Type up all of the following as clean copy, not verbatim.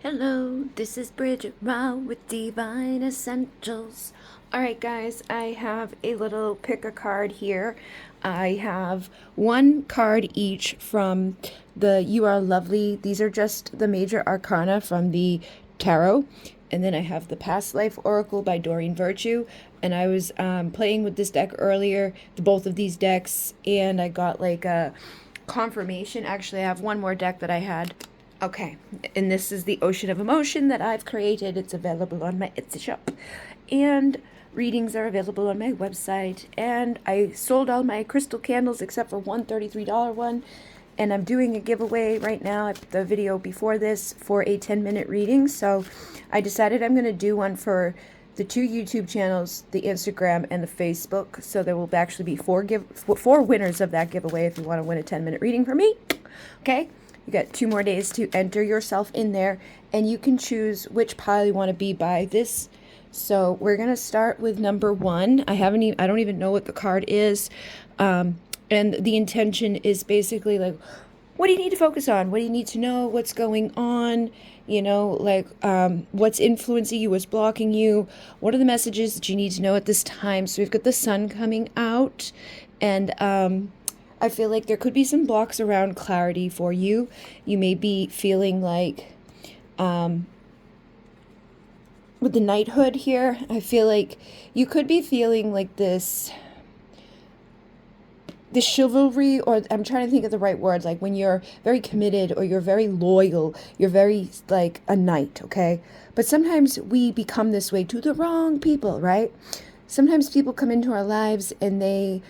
Hello, this is Bridget with Divine Essentials. Alright guys, I have a little pick a card here. I have one card each from the You Are Lovely. These are just the major arcana from the tarot. And then I have the Past Life Oracle by Doreen Virtue. And I was playing with this deck earlier, both of these decks, and I got like a confirmation. Actually, I have one more deck that I had. Okay, and this is the Ocean of Emotion that I've created. It's available on my Etsy shop. And readings are available on my website. And I sold all my crystal candles except for one $33 one. And I'm doing a giveaway right now, the video before this, for a 10-minute reading. So I decided I'm going to do one for the two YouTube channels, the Instagram and the Facebook. So there will actually be four winners of that giveaway if you want to win a 10-minute reading from me. Okay? You got 2 more days to enter yourself in there, and you can choose which pile you want to be by this. So we're gonna start with number 1. I don't even know what the card is, and the intention is basically like, what do you need to focus on? What do you need to know? What's going on? You know, like what's influencing you? What's blocking you? What are the messages that you need to know at this time? So we've got the sun coming out, and I feel like there could be some blocks around clarity for you. You may be feeling like, with the knighthood here, I feel like you could be feeling like this chivalry, or I'm trying to think of the right words, like when you're very committed or you're very loyal, you're very like a knight, okay? But sometimes we become this way to the wrong people, right? Sometimes people come into our lives and they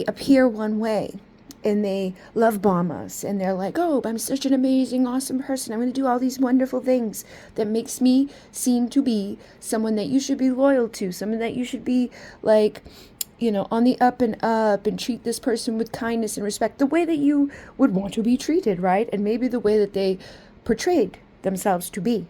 appear one way, and they love bomb us, and they're like, oh, I'm such an amazing, awesome person. I'm going to do all these wonderful things that makes me seem to be someone that you should be loyal to, someone that you should be like, you know, on the up and up, and treat this person with kindness and respect the way that you would want to be treated, right? And maybe the way that they portrayed themselves to be.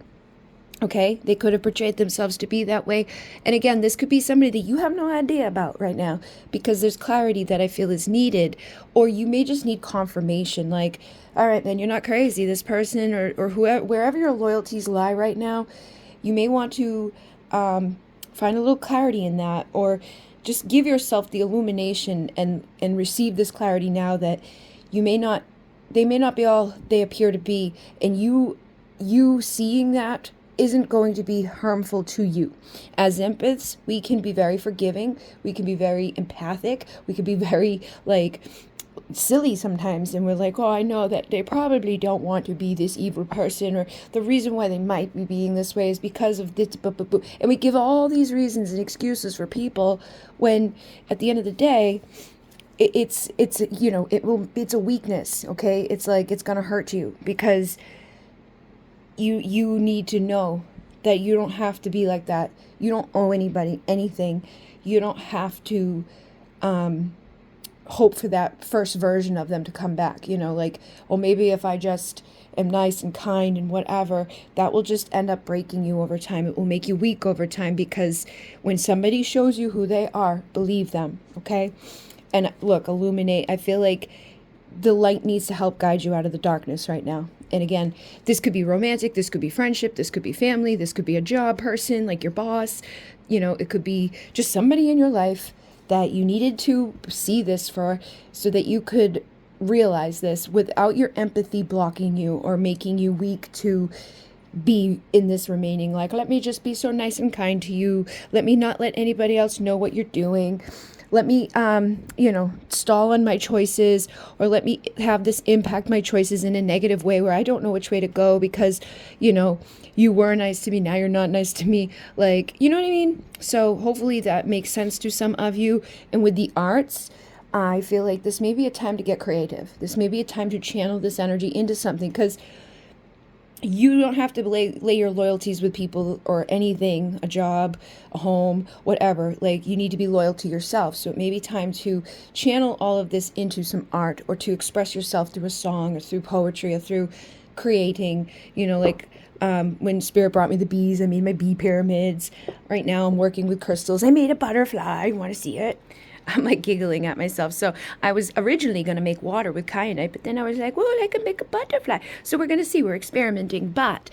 Okay, they could have portrayed themselves to be that way. And again, this could be somebody that you have no idea about right now, because there's clarity that I feel is needed. Or you may just need confirmation, like, all right, then you're not crazy. This person or whoever, wherever your loyalties lie right now, you may want to find a little clarity in that, or just give yourself the illumination and receive this clarity now that they may not be all they appear to be. And you seeing that isn't going to be harmful to you. As empaths, we can be very forgiving, we can be very empathic, we can be very like silly sometimes, and we're like, oh, I know that they probably don't want to be this evil person, or the reason why they might be being this way is because of this, and we give all these reasons and excuses for people, when at the end of the day, it's you know, it's a weakness, okay? It's like, it's gonna hurt you, because you need to know that you don't have to be like that. You don't owe anybody anything. You don't have to hope for that first version of them to come back. You know, like, well, maybe if I just am nice and kind and whatever, that will just end up breaking you over time. It will make you weak over time, because when somebody shows you who they are, believe them, okay? And look, illuminate. I feel like the light needs to help guide you out of the darkness right now. And again, this could be romantic, this could be friendship, this could be family, this could be a job person, like your boss. You know, it could be just somebody in your life that you needed to see this for, so that you could realize this without your empathy blocking you or making you weak to be in this remaining, like, let me just be so nice and kind to you. Let me not let anybody else know what you're doing. Let me, you know, stall on my choices, or let me have this impact my choices in a negative way where I don't know which way to go because, you know, you were nice to me, now you're not nice to me. Like, you know what I mean? So hopefully that makes sense to some of you. And with the arts, I feel like this may be a time to get creative. This may be a time to channel this energy into something, because you don't have to lay your loyalties with people or anything, a job, a home, whatever. Like, you need to be loyal to yourself. So it may be time to channel all of this into some art, or to express yourself through a song, or through poetry, or through creating, you know, like when Spirit brought me the bees, I made my bee pyramids. Right now I'm working with crystals. I made a butterfly. You want to see it? I'm like giggling at myself. So I was originally going to make water with kyanite, but then I was like, well, I can make a butterfly. So we're going to see, we're experimenting. But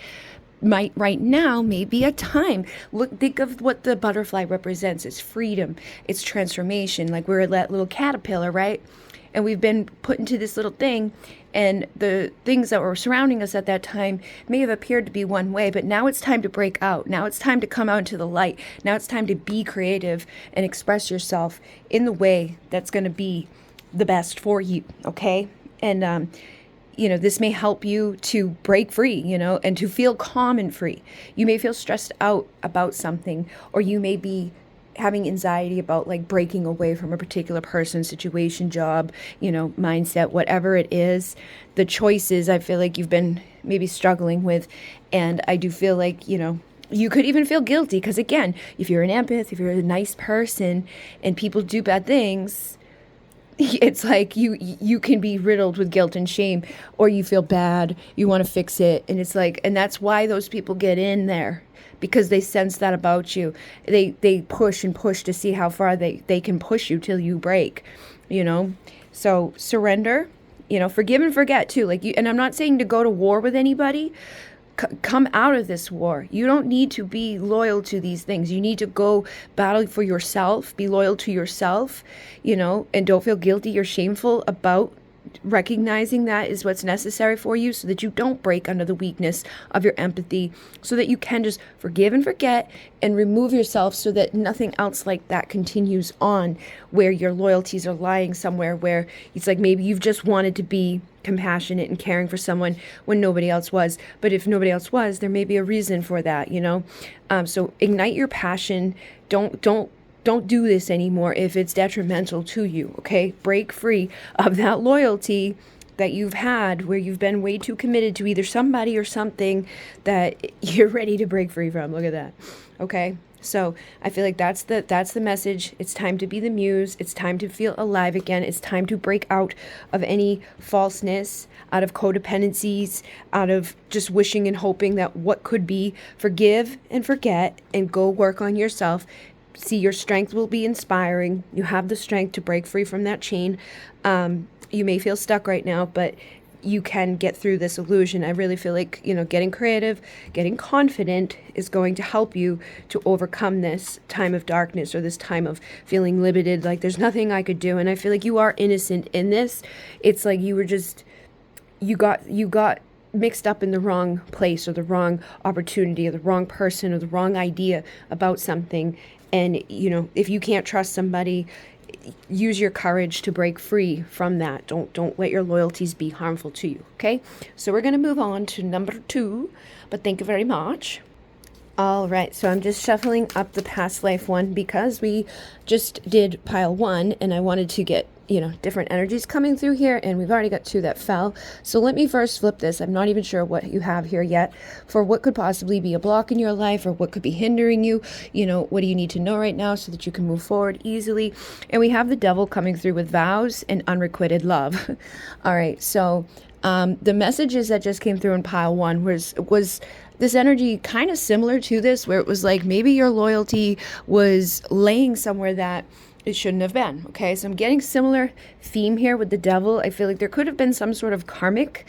might right now may be a time. Look, think of what the butterfly represents. It's freedom, it's transformation. Like we're that little caterpillar, right? And we've been put into this little thing, and the things that were surrounding us at that time may have appeared to be one way, but now it's time to break out. Now it's time to come out into the light. Now it's time to be creative and express yourself in the way that's going to be the best for you, okay? And this may help you to break free, and to feel calm and free. You may feel stressed out about something, or you may be having anxiety about like breaking away from a particular person, situation, job, mindset, whatever it is. The choices I feel like you've been maybe struggling with. And I do feel like, you could even feel guilty because, again, if you're an empath, if you're a nice person and people do bad things, it's like you can be riddled with guilt and shame, or you feel bad, you want to fix it. And it's like, and that's why those people get in there, because they sense that about you. They push and push to see how far they can push you till you break, So surrender, forgive and forget too. And I'm not saying to go to war with anybody. Come out of this war. You don't need to be loyal to these things. You need to go battle for yourself, be loyal to yourself, and don't feel guilty or shameful about recognizing that is what's necessary for you, so that you don't break under the weakness of your empathy, so that you can just forgive and forget and remove yourself, so that nothing else like that continues on, where your loyalties are lying somewhere where it's like maybe you've just wanted to be compassionate and caring for someone when nobody else was. But if nobody else was, there may be a reason for that, So ignite your passion. Don't do this anymore if it's detrimental to you, okay? Break free of that loyalty that you've had, where you've been way too committed to either somebody or something that you're ready to break free from. Look at that, okay? So I feel like that's the message. It's time to be the muse. It's time to feel alive again. It's time to break out of any falseness, out of codependencies, out of just wishing and hoping that what could be. Forgive and forget and go work on yourself. See, your strength will be inspiring. You have the strength to break free from that chain. You may feel stuck right now, but you can get through this illusion. I really feel like, getting creative, getting confident is going to help you to overcome this time of darkness, or this time of feeling limited, like there's nothing I could do. And I feel like you are innocent in this. It's like you got mixed up in the wrong place, or the wrong opportunity, or the wrong person, or the wrong idea about something. And, if you can't trust somebody, use your courage to break free from that. Don't let your loyalties be harmful to you, okay? So we're going to move on to number 2, but thank you very much. All right, so I'm just shuffling up the past life one, because we just did pile 1, and I wanted to get, different energies coming through here, and we've already got 2 that fell. So let me first flip this. I'm not even sure what you have here yet for what could possibly be a block in your life, or what could be hindering you. What do you need to know right now so that you can move forward easily? And we have the devil coming through with vows and unrequited love. All right, so the messages that just came through in pile 1 was this energy kind of similar to this, where it was like maybe your loyalty was laying somewhere that it shouldn't have been. Okay, so I'm getting similar theme here with the devil. I feel like there could have been some sort of karmic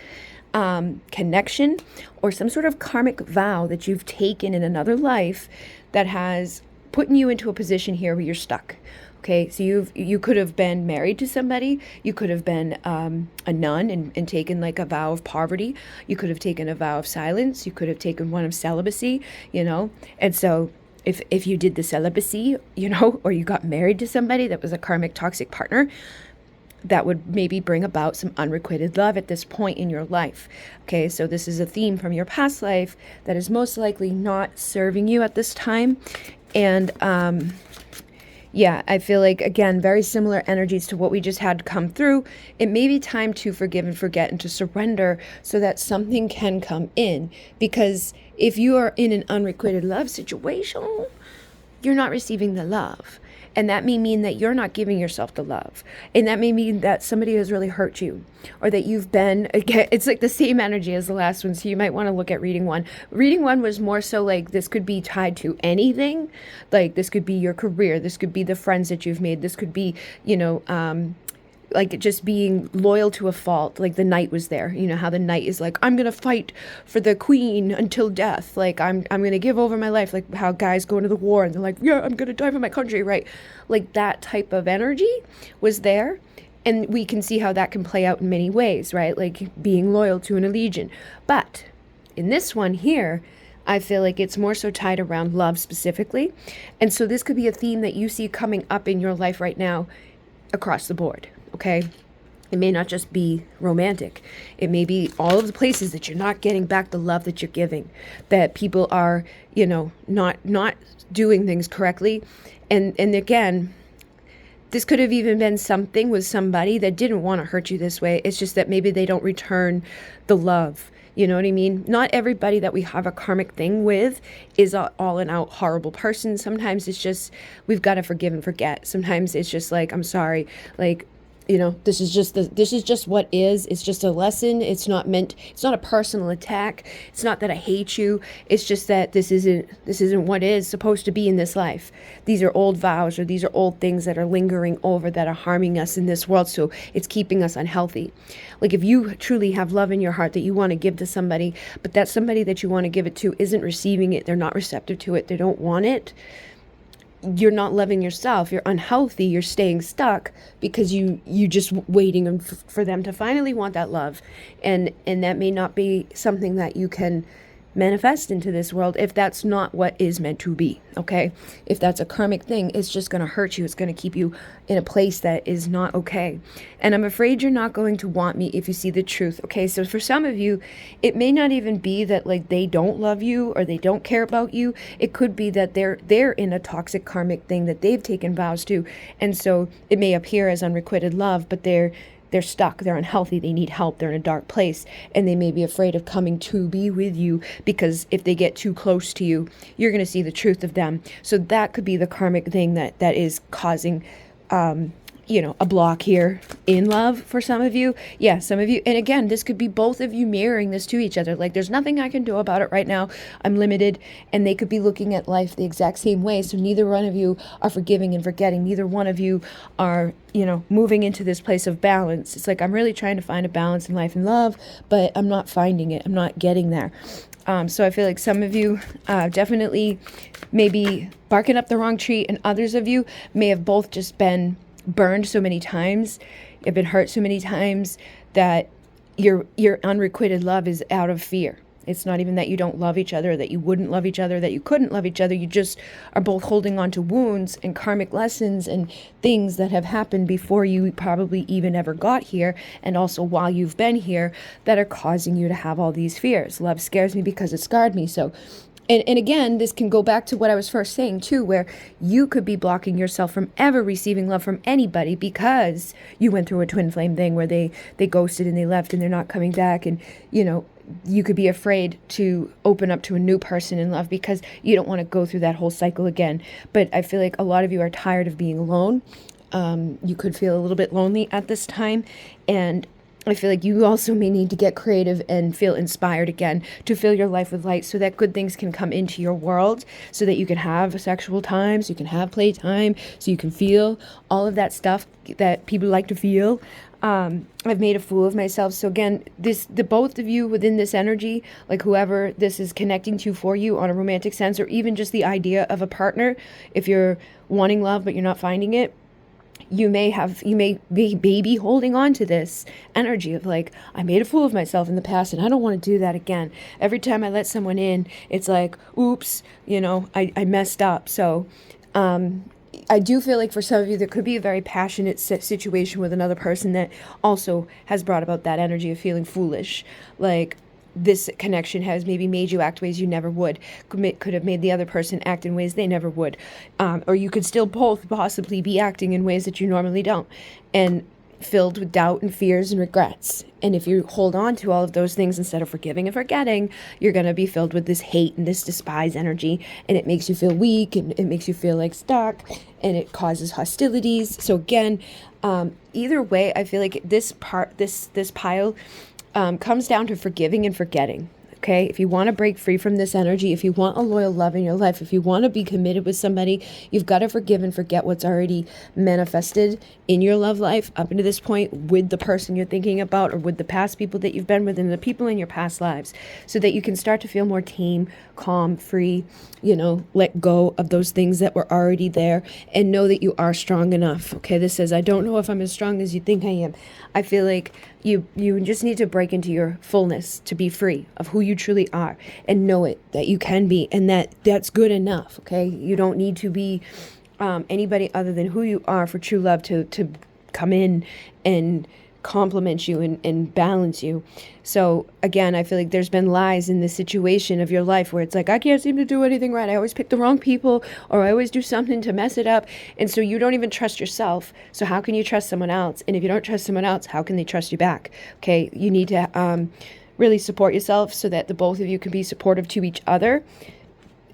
connection, or some sort of karmic vow that you've taken in another life that has put you into a position here where you're stuck. Okay, so you could have been married to somebody. You could have been a nun and taken like a vow of poverty. You could have taken a vow of silence. You could have taken one of celibacy, And so if you did the celibacy, or you got married to somebody that was a karmic toxic partner, that would maybe bring about some unrequited love at this point in your life. Okay, so this is a theme from your past life that is most likely not serving you at this time. And yeah, I feel like, again, very similar energies to what we just had come through. It may be time to forgive and forget and to surrender, so that something can come in. Because if you are in an unrequited love situation, you're not receiving the love. And that may mean that you're not giving yourself the love. And that may mean that somebody has really hurt you, or that you've been, again, it's like the same energy as the last one. So you might want to look at reading 1. Reading 1 was more so like this could be tied to anything. Like this could be your career. This could be the friends that you've made. This could be, like just being loyal to a fault. Like the knight was there. You know how the knight is like, I'm gonna fight for the queen until death. Like I'm gonna give over my life. Like how guys go into the war and they're like, yeah, I'm gonna die for my country, right? Like that type of energy was there. And we can see how that can play out in many ways, right? Like being loyal to an allegiance. But in this one here, I feel like it's more so tied around love specifically. And so this could be a theme that you see coming up in your life right now across the board, okay? It may not just be romantic. It may be all of the places that you're not getting back the love that you're giving, that people are, you know, not doing things correctly. And again, this could have even been something with somebody that didn't want to hurt you this way. It's just that maybe they don't return the love. You know what I mean? Not everybody that we have a karmic thing with is an all and out horrible person. Sometimes it's just, we've got to forgive and forget. Sometimes it's just like, I'm sorry, like, you know, this is just what is. It's just a lesson. It's not a personal attack. It's not that I hate you. It's just that this isn't what is supposed to be in this life. These are old vows, or these are old things that are lingering over, that are harming us in this world. So it's keeping us unhealthy. Like if you truly have love in your heart that you want to give to somebody, but that somebody that you want to give it to isn't receiving it, they're not receptive to it, they don't want it, you're not loving yourself, you're unhealthy, you're staying stuck because you just waiting for them to finally want that love. And that may not be something that you can manifest into this world if that's not what is meant to be, okay? If that's a karmic thing, it's just going to hurt you. It's going to keep you in a place that is not okay. And I'm afraid you're not going to want me if you see the truth, okay? So for some of you, it may not even be that like they don't love you or they don't care about you. It could be that they're in a toxic karmic thing that they've taken vows to. And so it may appear as unrequited love, but they're stuck, they're unhealthy, they need help, they're in a dark place, and they may be afraid of coming to be with you because if they get too close to you, you're going to see the truth of them. So that could be the karmic thing that is causing a block here in love for some of you. Yeah, some of you. And again, this could be both of you mirroring this to each other. Like, there's nothing I can do about it right now. I'm limited. And they could be looking at life the exact same way. So neither one of you are forgiving and forgetting. Neither one of you are, moving into this place of balance. It's like, I'm really trying to find a balance in life and love, but I'm not finding it. I'm not getting there. So I feel like some of you definitely may be barking up the wrong tree, and others of you may have both just been burned so many times, you've been hurt so many times that your unrequited love is out of fear. It's not even that you don't love each other, that you wouldn't love each other, that you couldn't love each other. You just are both holding on to wounds and karmic lessons and things that have happened before you probably even ever got here, and also while you've been here, that are causing you to have all these fears. Love scares me because it scarred me. So And again, this can go back to what I was first saying too, where you could be blocking yourself from ever receiving love from anybody because you went through a twin flame thing where they ghosted and they left and they're not coming back. And, you could be afraid to open up to a new person in love because you don't want to go through that whole cycle again. But I feel like a lot of you are tired of being alone. You could feel a little bit lonely at this time. And I feel like you also may need to get creative and feel inspired again to fill your life with light so that good things can come into your world, so that you can have sexual time, so you can have playtime, so you can feel all of that stuff that people like to feel. I've made a fool of myself. So again, the both of you within this energy, like whoever this is connecting to for you on a romantic sense, or even just the idea of a partner, if you're wanting love but you're not finding it, you may be baby holding on to this energy of like, I made a fool of myself in the past and I don't want to do that again. Every time I let someone in, it's like, oops, I messed up. So I do feel like for some of you, there could be a very passionate situation with another person that also has brought about that energy of feeling foolish. Like, this connection has maybe made you act ways you never would, could have made the other person act in ways they never would. Or you could still both possibly be acting in ways that you normally don't, and filled with doubt and fears and regrets. And if you hold on to all of those things instead of forgiving and forgetting, you're going to be filled with this hate and this despise energy, and it makes you feel weak, and it makes you feel like stuck, and it causes hostilities. So again, either way, I feel like this pile comes down to forgiving and forgetting. okay? If you want to break free from this energy, if you want a loyal love in your life, if you want to be committed with somebody, you've got to forgive and forget what's already manifested in your love life up until this point with the person you're thinking about, or with the past people that you've been with and the people in your past lives, so that you can start to feel more tame, calm, free, let go of those things that were already there, and know that you are strong enough. Okay, this says, I don't know if I'm as strong as you think I am. I feel like you just need to break into your fullness to be free of who you truly are, and know it, that you can be, and that's good enough. Okay, you don't need to be anybody other than who you are for true love to come in and complement you and balance you. So again, I feel like there's been lies in this situation of your life where it's like, I can't seem to do anything right. I always pick the wrong people, or I always do something to mess it up. And so you don't even trust yourself. So how can you trust someone else? And if you don't trust someone else, how can they trust you back? Okay, you need to really support yourself so that the both of you can be supportive to each other.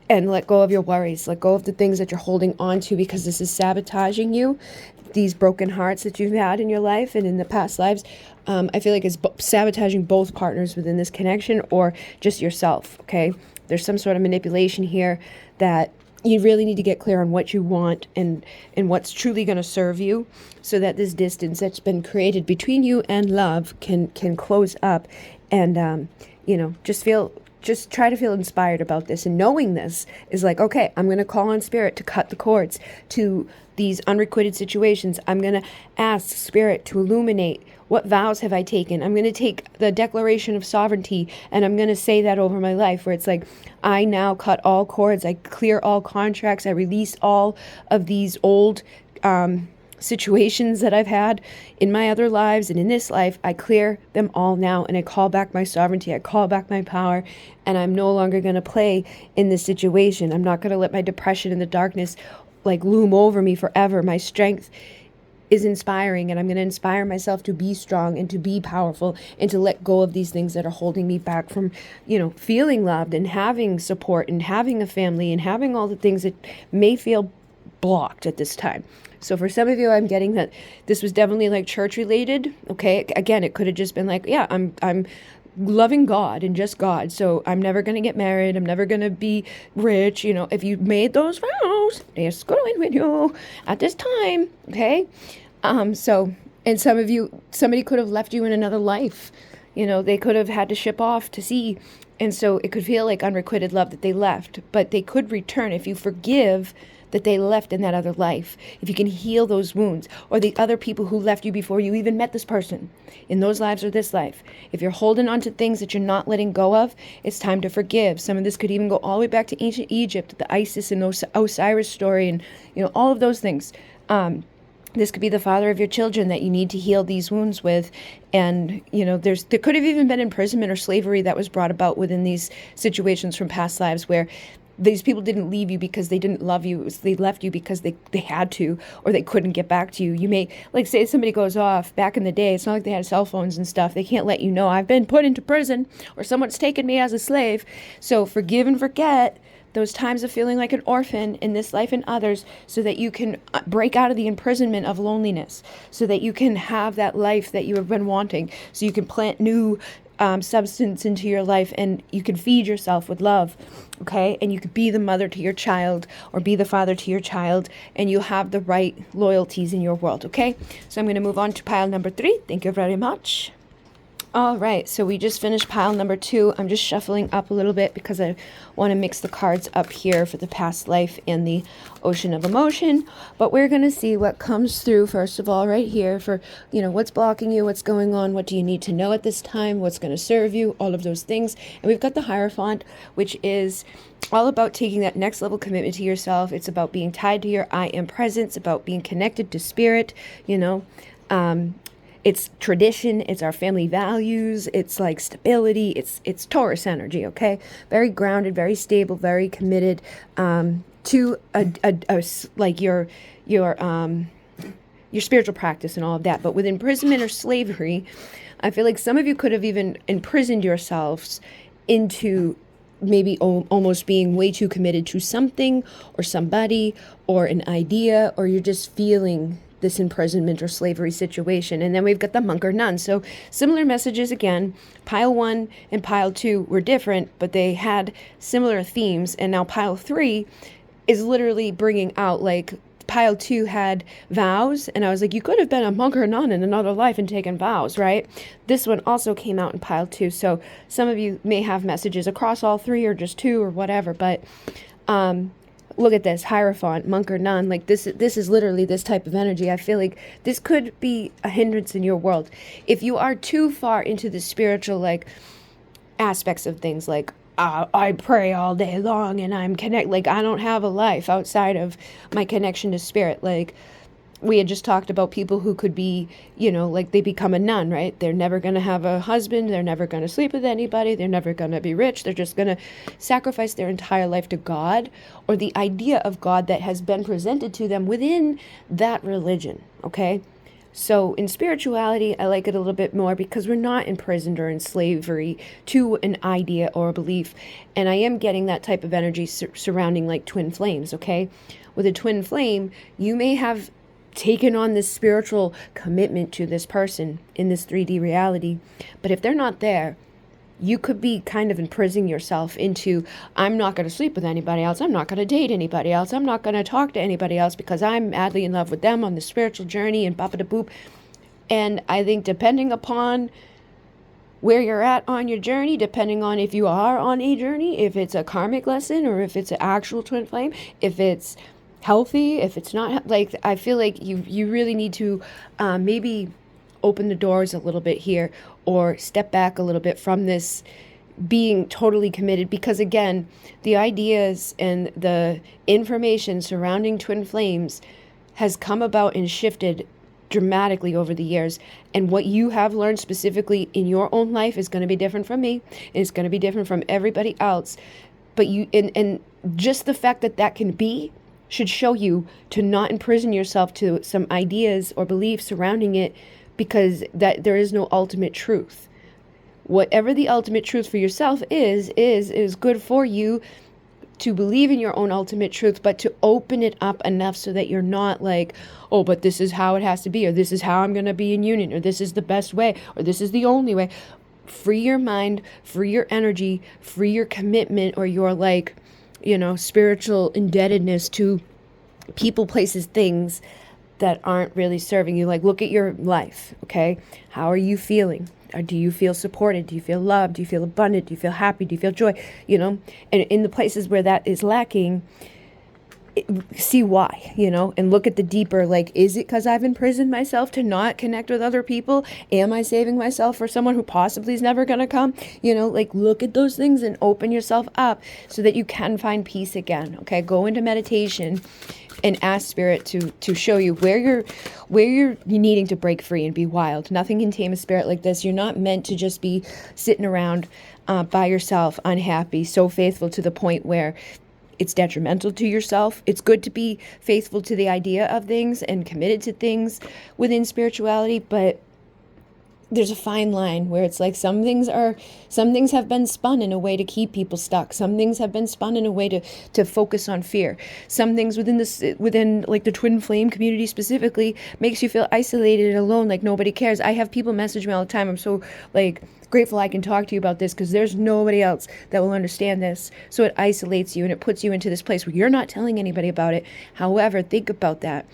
And let go of your worries, let go of the things that you're holding on to, because this is sabotaging you. These broken hearts that you've had in your life and in the past lives, I feel like it's sabotaging both partners within this connection, or just yourself, okay? There's some sort of manipulation here that you really need to get clear on what you want and what's truly going to serve you, so that this distance that's been created between you and love can close up, and just try to feel inspired about this. And knowing this is like, okay, I'm going to call on Spirit to cut the cords to these unrequited situations. I'm going to ask Spirit to illuminate, what vows have I taken? I'm going to take the declaration of sovereignty, and I'm going to say that over my life, where it's like, I now cut all cords. I clear all contracts. I release all of these old situations that I've had in my other lives and in this life. I clear them all now, and I call back my sovereignty. I call back my power, and I'm no longer going to play in this situation. I'm not going to let my depression and the darkness loom over me forever. My strength is inspiring, and I'm going to inspire myself to be strong and to be powerful, and to let go of these things that are holding me back from, feeling loved and having support and having a family and having all the things that may feel blocked at this time. So for some of you, I'm getting that this was definitely church related. Okay. Again, it could have just been I'm loving God and just God. So I'm never going to get married. I'm never going to be rich. If you made those vows, they're going with you at this time. Okay. And some of you, somebody could have left you in another life. They could have had to ship off to sea. And so it could feel like unrequited love that they left, but they could return if you forgive that they left in that other life, if you can heal those wounds, or the other people who left you before you even met this person in those lives or this life. If you're holding on to things that you're not letting go of, it's time to forgive. Some of this could even go all the way back to ancient Egypt, the Isis and Osiris story, and all of those things. This could be the father of your children that you need to heal these wounds with. And, there could have even been imprisonment or slavery that was brought about within these situations from past lives, where these people didn't leave you because they didn't love you. They left you because they had to, or they couldn't get back to you. You may, say somebody goes off back in the day, it's not like they had cell phones and stuff. They can't let you know, I've been put into prison, or someone's taken me as a slave. So forgive and forget those times of feeling like an orphan in this life and others, so that you can break out of the imprisonment of loneliness, so that you can have that life that you have been wanting, so you can plant new substance into your life, and you can feed yourself with love, okay? And you could be the mother to your child, or be the father to your child, and you'll have the right loyalties in your world, okay? So I'm going to move on to pile number 3. Thank you very much. All right, so we just finished pile number 2. I'm just shuffling up a little bit because I want to mix the cards up here for the past life and the ocean of emotion. But we're going to see what comes through, first of all, right here for, what's blocking you, what's going on, what do you need to know at this time, what's going to serve you, all of those things. And we've got the Hierophant, which is all about taking that next level commitment to yourself. It's about being tied to your I am presence, about being connected to spirit, It's tradition, it's our family values, it's stability, it's Taurus energy, okay? Very grounded, very stable, very committed to your spiritual practice and all of that. But with imprisonment or slavery, I feel like some of you could have even imprisoned yourselves into maybe almost being way too committed to something or somebody or an idea, or you're just feeling this imprisonment or slavery situation. And then we've got the monk or nun. So similar messages again. Pile 1 and pile 2 were different, but they had similar themes. And now pile 3 is literally bringing out, like, pile 2 had vows, and I was like, you could have been a monk or a nun in another life and taken vows, right? This one also came out in pile 2, so some of you may have messages across all 3 or just 2 or whatever, but look at this, Hierophant, monk or nun, like this is literally this type of energy. I feel like this could be a hindrance in your world. If you are too far into the spiritual, like, aspects of things, like, I pray all day long and I'm like, I don't have a life outside of my connection to spirit. Like, we had just talked about people who could be, like, they become a nun, right? They're never going to have a husband. They're never going to sleep with anybody. They're never going to be rich. They're just going to sacrifice their entire life to God, or the idea of God that has been presented to them within that religion, okay? So in spirituality, I like it a little bit more because we're not imprisoned or in slavery to an idea or a belief. And I am getting that type of energy surrounding, like, twin flames, okay? With a twin flame, you may have taken on this spiritual commitment to this person in this 3D reality. But if they're not there, you could be kind of imprisoning yourself into, I'm not going to sleep with anybody else. I'm not going to date anybody else. I'm not going to talk to anybody else because I'm madly in love with them on the spiritual journey and bop-a-da-boop. And I think depending upon where you're at on your journey, depending on if you are on a journey, if it's a karmic lesson or if it's an actual twin flame, if it's healthy, if it's not, like, I feel like you really need to maybe open the doors a little bit here, or step back a little bit from this being totally committed, because again, the ideas and the information surrounding twin flames has come about and shifted dramatically over the years, and what you have learned specifically in your own life is going to be different from me, and it's going to be different from everybody else. But you and just the fact that that can be should show you to not imprison yourself to some ideas or beliefs surrounding it, because that there is no ultimate truth. Whatever the ultimate truth for yourself is good for you to believe in your own ultimate truth, but to open it up enough so that you're not like, oh, but this is how it has to be, or this is how I'm going to be in union, or this is the best way, or this is the only way. Free your mind, free your energy, free your commitment, or your, like, spiritual indebtedness to people, places, things that aren't really serving you. Like, look at your life, okay? How are you feeling? Or do you feel supported? Do you feel loved? Do you feel abundant? Do you feel happy? Do you feel joy? And in the places where that is lacking, see why, and look at the deeper, like, is it because I've imprisoned myself to not connect with other people? Am I saving myself for someone who possibly is never going to come? Like, look at those things and open yourself up so that you can find peace again, okay? Go into meditation and ask spirit to show you where you're needing to break free and be wild. Nothing can tame a spirit like this. You're not meant to just be sitting around by yourself, unhappy, so faithful to the point where it's detrimental to yourself. It's good to be faithful to the idea of things and committed to things within spirituality, but there's a fine line where it's like some things have been spun in a way to keep people stuck. Some things have been spun in a way to focus on fear. Some things within like the twin flame community specifically makes you feel isolated and alone, like nobody cares. I have people message me all the time. I'm so like grateful I can talk to you about this because there's nobody else that will understand this. So it isolates you and it puts you into this place where you're not telling anybody about it. However, think about that.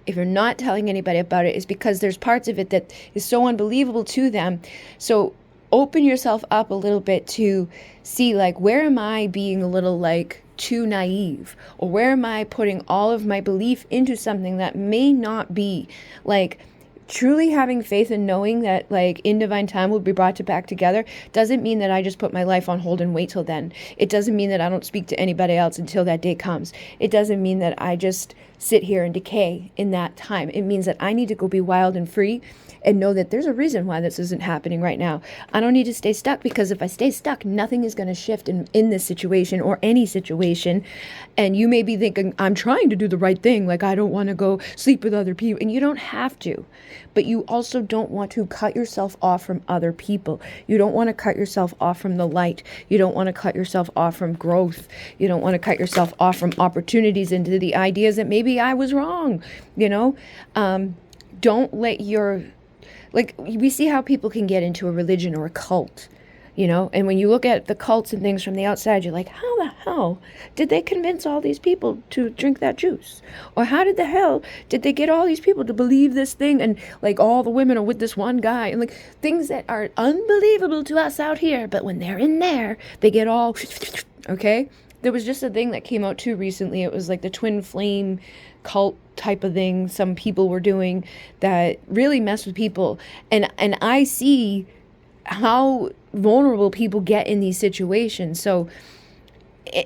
If you're not telling anybody about it, it's because there's parts of it that is so unbelievable to them. So open yourself up a little bit to see, like, where am I being a little like too naive, or where am I putting all of my belief into something that may not be, like, truly having faith and knowing that, like, in divine time will be brought back together doesn't mean that I just put my life on hold and wait till then. It doesn't mean that I don't speak to anybody else until that day comes. It doesn't mean that I just sit here and decay in that time. It means that I need to go be wild and free and know that there's a reason why this isn't happening right now. I don't need to stay stuck, because if I stay stuck, nothing is going to shift in this situation or any situation. And you may be thinking, I'm trying to do the right thing. Like, I don't want to go sleep with other people. And you don't have to. but you also don't want to cut yourself off from other people. You don't want to cut yourself off from the light. You don't want to cut yourself off from growth. You don't want to cut yourself off from opportunities into the ideas that maybe I was wrong, don't let we see how people can get into a religion or a cult, and when you look at the cults and things from the outside, you're like, how the hell did they convince all these people to drink that juice? Or how did the hell did they get all these people to believe this thing? And like all the women are with this one guy, and like things that are unbelievable to us out here, but when they're in there, they get all okay. There was just a thing that came out too recently. It was like the twin flame cult type of thing some people were doing that really messed with people. And I see how vulnerable people get in these situations. So,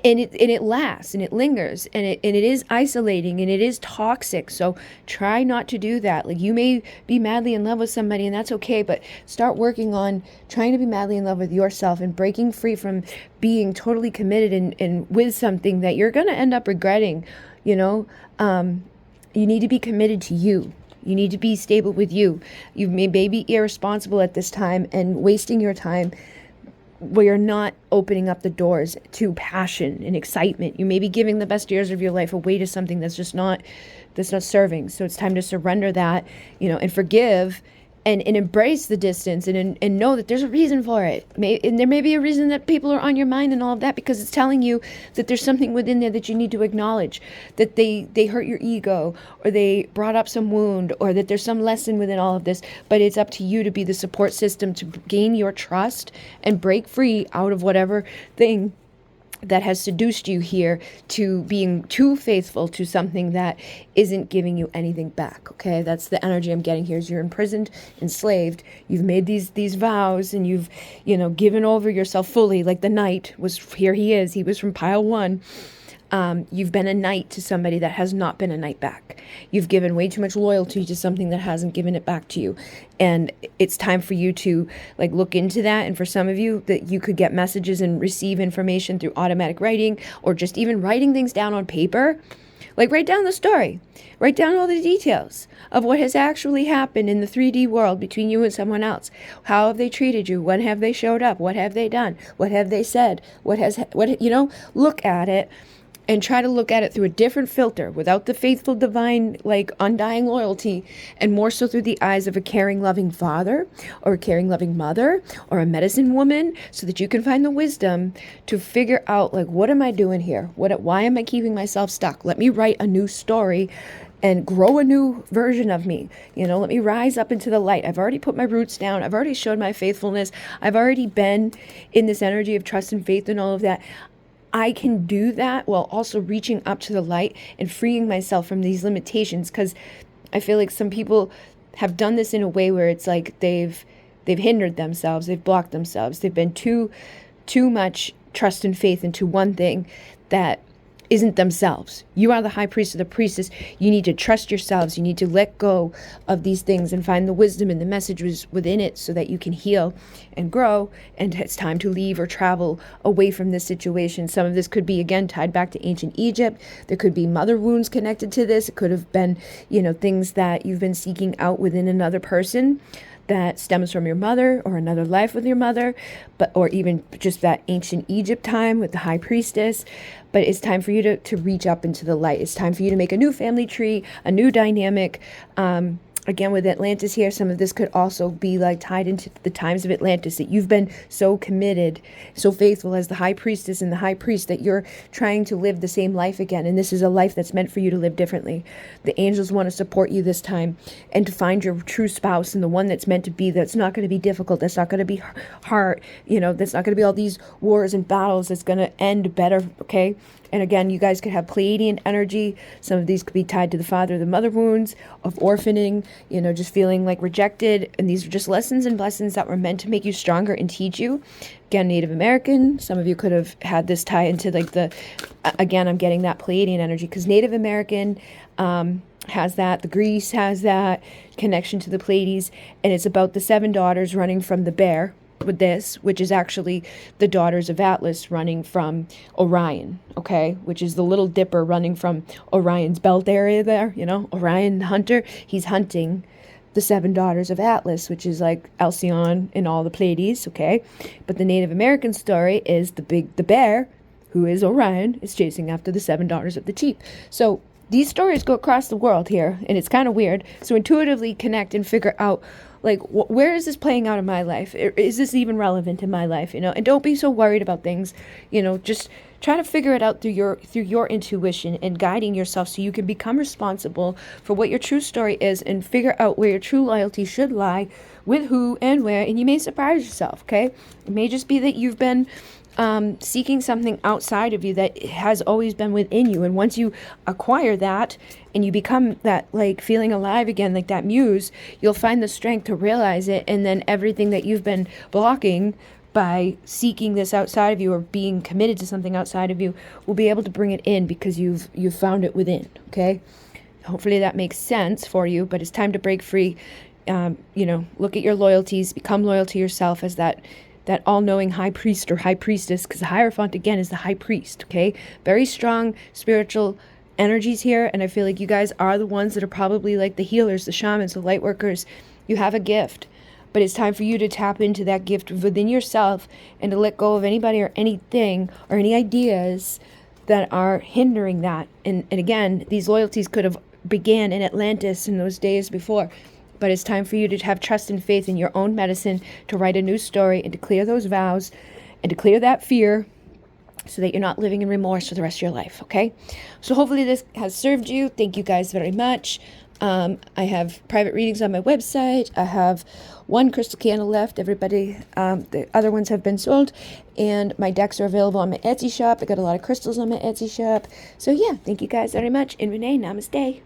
and it lasts and it lingers and it is isolating and it is toxic. So try not to do that. Like, you may be madly in love with somebody and that's okay, but start working on trying to be madly in love with yourself and breaking free from being totally committed and with something that you're going to end up regretting. You need to be committed to you. You need to be stable with you. You may be irresponsible at this time and wasting your time where you're not opening up the doors to passion and excitement. You may be giving the best years of your life away to something that's not serving. So it's time to surrender that, and forgive and embrace the distance and know that there's a reason for it. And there may be a reason that people are on your mind and all of that, because it's telling you that there's something within there that you need to acknowledge, that they hurt your ego, or they brought up some wound, or that there's some lesson within all of this. But it's up to you to be the support system to gain your trust and break free out of whatever thing that has seduced you here to being too faithful to something that isn't giving you anything back. Okay, that's the energy I'm getting here. Is you're imprisoned, enslaved. You've made these vows, and you've given over yourself fully. Like the knight was here. He was from pile 1. You've been a knight to somebody that has not been a knight back. You've given way too much loyalty to something that hasn't given it back to you. And it's time for you to look into that. And for some of you, that you could get messages and receive information through automatic writing, or just even writing things down on paper. Like, write down the story. Write down all the details of what has actually happened in the 3D world between you and someone else. How have they treated you? When have they showed up? What have they done? What have they said? Look at it. And try to look at it through a different filter, without the faithful, divine, undying loyalty, and more so through the eyes of a caring, loving father, or a caring, loving mother, or a medicine woman, so that you can find the wisdom to figure out, what am I doing here? Why am I keeping myself stuck? Let me write a new story and grow a new version of me. Let me rise up into the light. I've already put my roots down. I've already showed my faithfulness. I've already been in this energy of trust and faith and all of that. I can do that while also reaching up to the light and freeing myself from these limitations, because I feel like some people have done this in a way where it's like they've hindered themselves, they've blocked themselves, they've been too much trust and faith into one thing that isn't themselves. You are the high priest or the priestess. You need to trust yourselves. You need to let go of these things and find the wisdom and the messages within it so that you can heal and grow. And it's time to leave or travel away from this situation. Some of this could be, again, tied back to ancient Egypt. There could be mother wounds connected to this. It could have been, things that you've been seeking out within another person that stems from your mother, or another life with your mother, or even just that ancient Egypt time with the high priestess. But it's time for you to reach up into the light. It's time for you to make a new family tree, a new dynamic. Again, with Atlantis here, some of this could also be tied into the times of Atlantis, that you've been so committed, so faithful as the high priestess and the high priest, that you're trying to live the same life again. And this is a life that's meant for you to live differently. The angels want to support you this time, and to find your true spouse, and the one that's meant to be, that's not going to be difficult, that's not going to be hard, that's not going to be all these wars and battles, that's going to end better, okay? And again, you guys could have Pleiadian energy. Some of these could be tied to the father or the mother wounds of orphaning, just feeling rejected. And these are just lessons and blessings that were meant to make you stronger and teach you. Again, Native American, some of you could have had this tie into again, I'm getting that Pleiadian energy, because Native American has that, the Greece has that connection to the Pleiades. And it's about the 7 daughters running from the bear, with this, which is actually the daughters of Atlas running from Orion, okay, which is the little dipper running from Orion's belt area there, Orion the hunter. He's hunting the 7 daughters of Atlas, which is like Alcyone and all the Pleiades, okay? But the Native American story is the bear, who is Orion, is chasing after the 7 daughters of the chief. So these stories go across the world here, and it's kind of weird. So intuitively connect and figure out, like, where is this playing out in my life? Is this even relevant in my life? And don't be so worried about things. Just try to figure it out through your intuition and guiding yourself, so you can become responsible for what your true story is and figure out where your true loyalty should lie, with who and where. And you may surprise yourself. Okay, it may just be that you've been seeking something outside of you that has always been within you, and once you acquire that and you become that, like, feeling alive again, like that muse, you'll find the strength to realize it, and then everything that you've been blocking by seeking this outside of you or being committed to something outside of you will be able to bring it in, because you've found it within. Okay, hopefully that makes sense for you. But it's time to break free. Look at your loyalties, become loyal to yourself as that all-knowing high priest or high priestess, because the Hierophant, again, is the high priest, okay? Very strong spiritual energies here, and I feel like you guys are the ones that are probably like the healers, the shamans, the light workers. You have a gift, but it's time for you to tap into that gift within yourself and to let go of anybody or anything or any ideas that are hindering that. And again, these loyalties could have began in Atlantis in those days before. But it's time for you to have trust and faith in your own medicine, to write a new story and to clear those vows and to clear that fear, so that you're not living in remorse for the rest of your life, okay? So hopefully this has served you. Thank you guys very much. I have private readings on my website. I have one crystal candle left. Everybody, the other ones have been sold. And my decks are available on my Etsy shop. I got a lot of crystals on my Etsy shop. So yeah, thank you guys very much. And Munay, namaste.